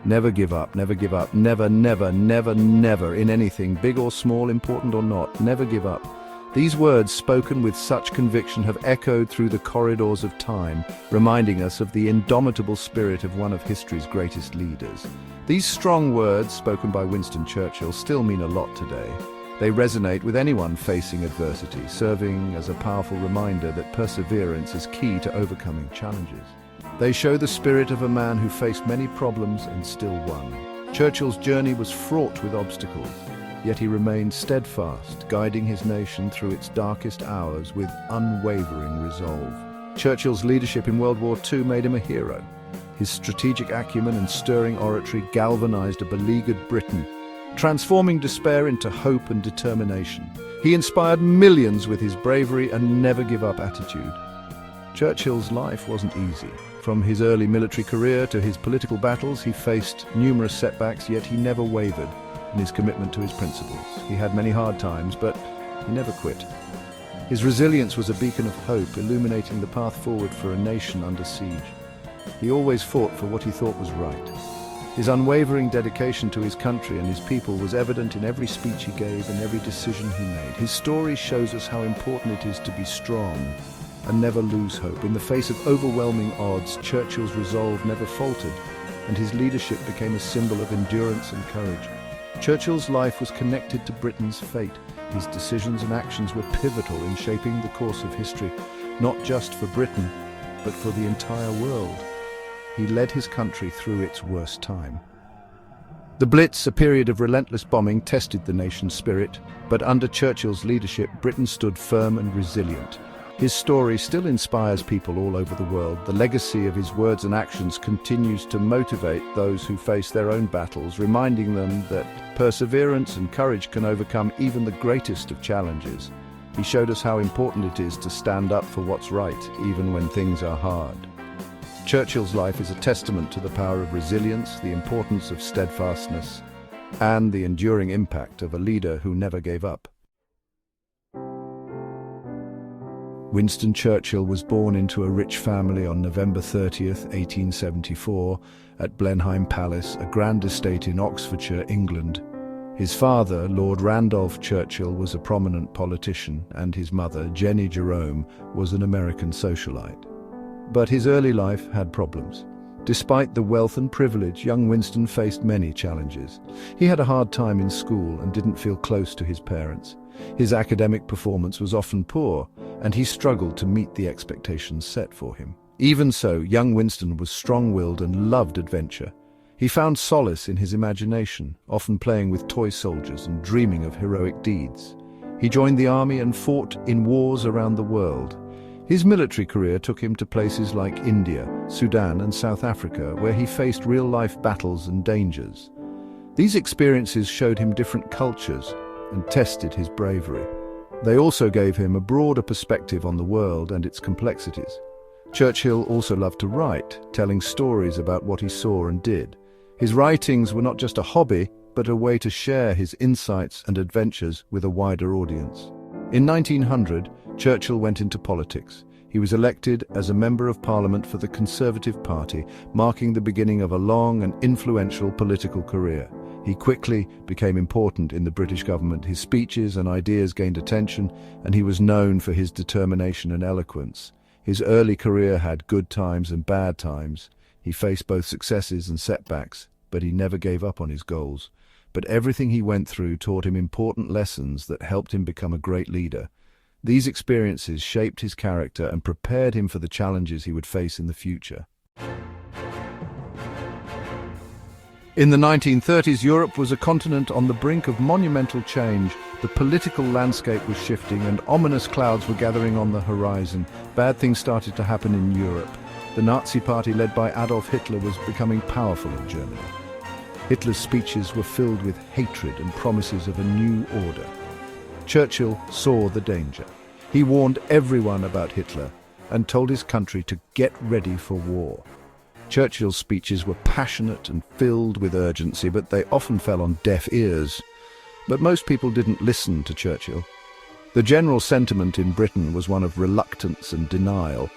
Never give up, never give up, never, never, never, never, in anything, big or small, important or not, never give up. These words, spoken with such conviction, have echoed through the corridors of time, reminding us of the indomitable spirit of one of history's greatest leaders. These strong words, spoken by Winston Churchill, still mean a lot today. They resonate with anyone facing adversity, serving as a powerful reminder that perseverance is key to overcoming challenges. They show the spirit of a man who faced many problems and still won. Churchill's journey was fraught with obstacles, yet he remained steadfast, guiding his nation through its darkest hours with unwavering resolve. Churchill's leadership in World War II made him a hero. His strategic acumen and stirring oratory galvanized a beleaguered Britain, transforming despair into hope and determination. He inspired millions with his bravery and never-give-up attitude. Churchill's life wasn't easy. From his early military career to his political battles, he faced numerous setbacks, yet he never wavered in his commitment to his principles. He had many hard times, but he never quit. His resilience was a beacon of hope, illuminating the path forward for a nation under siege. He always fought for what he thought was right. His unwavering dedication to his country and his people was evident in every speech he gave and every decision he made. His story shows us how important it is to be strong and never lose hope. In the face of overwhelming odds, Churchill's resolve never faltered, and his leadership became a symbol of endurance and courage. Churchill's life was connected to Britain's fate. His decisions and actions were pivotal in shaping the course of history, not just for Britain, but for the entire world. He led his country through its worst time. The Blitz, a period of relentless bombing, tested the nation's spirit, but under Churchill's leadership, Britain stood firm and resilient. His story still inspires people all over the world. The legacy of his words and actions continues to motivate those who face their own battles, reminding them that perseverance and courage can overcome even the greatest of challenges. He showed us how important it is to stand up for what's right, even when things are hard. Churchill's life is a testament to the power of resilience, the importance of steadfastness, and the enduring impact of a leader who never gave up. Winston Churchill was born into a rich family on November 30th, 1874, at Blenheim Palace, a grand estate in Oxfordshire, England. His father, Lord Randolph Churchill, was a prominent politician, and his mother, Jenny Jerome, was an American socialite. But his early life had problems. Despite the wealth and privilege, young Winston faced many challenges. He had a hard time in school and didn't feel close to his parents. His academic performance was often poor, and he struggled to meet the expectations set for him. Even so, young Winston was strong-willed and loved adventure. He found solace in his imagination, often playing with toy soldiers and dreaming of heroic deeds. He joined the army and fought in wars around the world. His military career took him to places like India, Sudan, and South Africa, where he faced real-life battles and dangers. These experiences showed him different cultures and tested his bravery. They also gave him a broader perspective on the world and its complexities. Churchill also loved to write, telling stories about what he saw and did. His writings were not just a hobby, but a way to share his insights and adventures with a wider audience. In 1900, Churchill went into politics. He was elected as a Member of Parliament for the Conservative Party, marking the beginning of a long and influential political career. He quickly became important in the British government. His speeches and ideas gained attention, and he was known for his determination and eloquence. His early career had good times and bad times. He faced both successes and setbacks, but he never gave up on his goals. But everything he went through taught him important lessons that helped him become a great leader. These experiences shaped his character and prepared him for the challenges he would face in the future. In the 1930s, Europe was a continent on the brink of monumental change. The political landscape was shifting and ominous clouds were gathering on the horizon. Bad things started to happen in Europe. The Nazi Party, led by Adolf Hitler, was becoming powerful in Germany. Hitler's speeches were filled with hatred and promises of a new order. Churchill saw the danger. He warned everyone about Hitler and told his country to get ready for war. Churchill's speeches were passionate and filled with urgency, but they often fell on deaf ears. But most people didn't listen to Churchill. The general sentiment in Britain was one of reluctance and denial.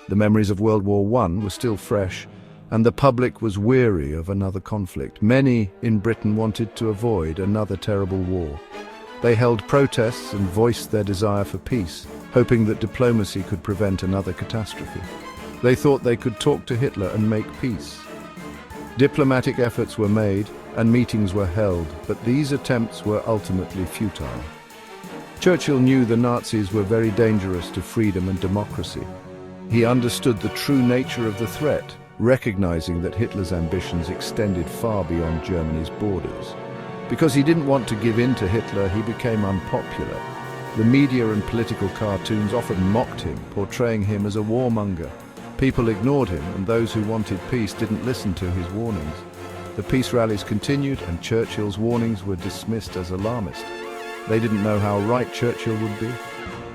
The memories of World War I were still fresh, and the public was weary of another conflict. Many in Britain wanted to avoid another terrible war. They held protests and voiced their desire for peace, hoping that diplomacy could prevent another catastrophe. They thought they could talk to Hitler and make peace. Diplomatic efforts were made and meetings were held, but these attempts were ultimately futile. Churchill knew the Nazis were very dangerous to freedom and democracy. He understood the true nature of the threat, recognizing that Hitler's ambitions extended far beyond Germany's borders. Because he didn't want to give in to Hitler, he became unpopular. The media and political cartoons often mocked him, portraying him as a warmonger. People ignored him, and those who wanted peace didn't listen to his warnings. The peace rallies continued, and Churchill's warnings were dismissed as alarmist. They didn't know how right Churchill would be.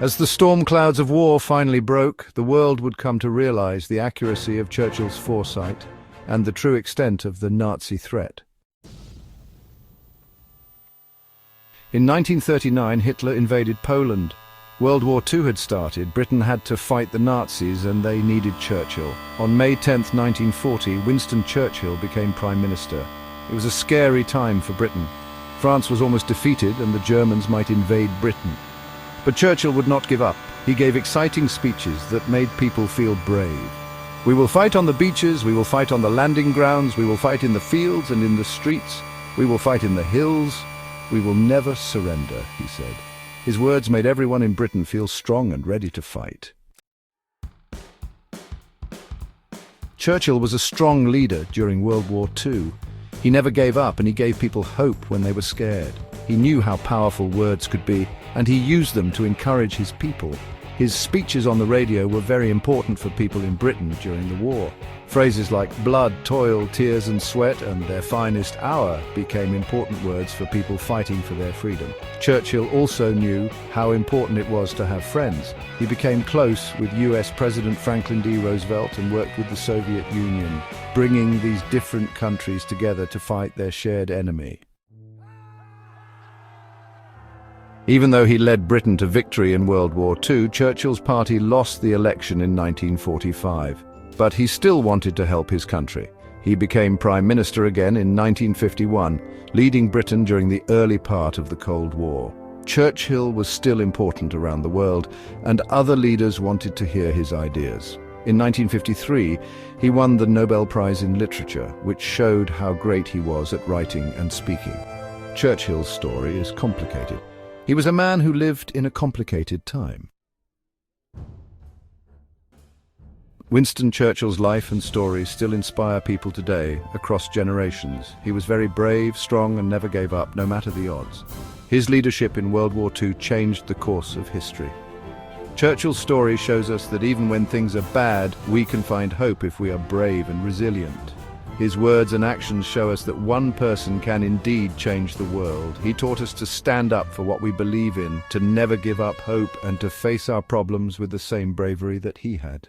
As the storm clouds of war finally broke, the world would come to realize the accuracy of Churchill's foresight and the true extent of the Nazi threat. In 1939, Hitler invaded Poland. World War II had started. Britain had to fight the Nazis, and they needed Churchill. On May 10, 1940, Winston Churchill became Prime Minister. It was a scary time for Britain. France was almost defeated, and the Germans might invade Britain. But Churchill would not give up. He gave exciting speeches that made people feel brave. "We will fight on the beaches, we will fight on the landing grounds, we will fight in the fields and in the streets, we will fight in the hills. We will never surrender," he said. His words made everyone in Britain feel strong and ready to fight. Churchill was a strong leader during World War II. He never gave up, and he gave people hope when they were scared. He knew how powerful words could be, and he used them to encourage his people. His speeches on the radio were very important for people in Britain during the war. Phrases like blood, toil, tears and sweat and their finest hour became important words for people fighting for their freedom. Churchill also knew how important it was to have friends. He became close with US President Franklin D. Roosevelt and worked with the Soviet Union, bringing these different countries together to fight their shared enemy. Even though he led Britain to victory in World War II, Churchill's party lost the election in 1945. But he still wanted to help his country. He became Prime Minister again in 1951, leading Britain during the early part of the Cold War. Churchill was still important around the world, and other leaders wanted to hear his ideas. In 1953, he won the Nobel Prize in Literature, which showed how great he was at writing and speaking. Churchill's story is complicated. He was a man who lived in a complicated time. Winston Churchill's life and stories still inspire people today, across generations. He was very brave, strong, and never gave up, no matter the odds. His leadership in World War II changed the course of history. Churchill's story shows us that even when things are bad, we can find hope if we are brave and resilient. His words and actions show us that one person can indeed change the world. He taught us to stand up for what we believe in, to never give up hope, and to face our problems with the same bravery that he had.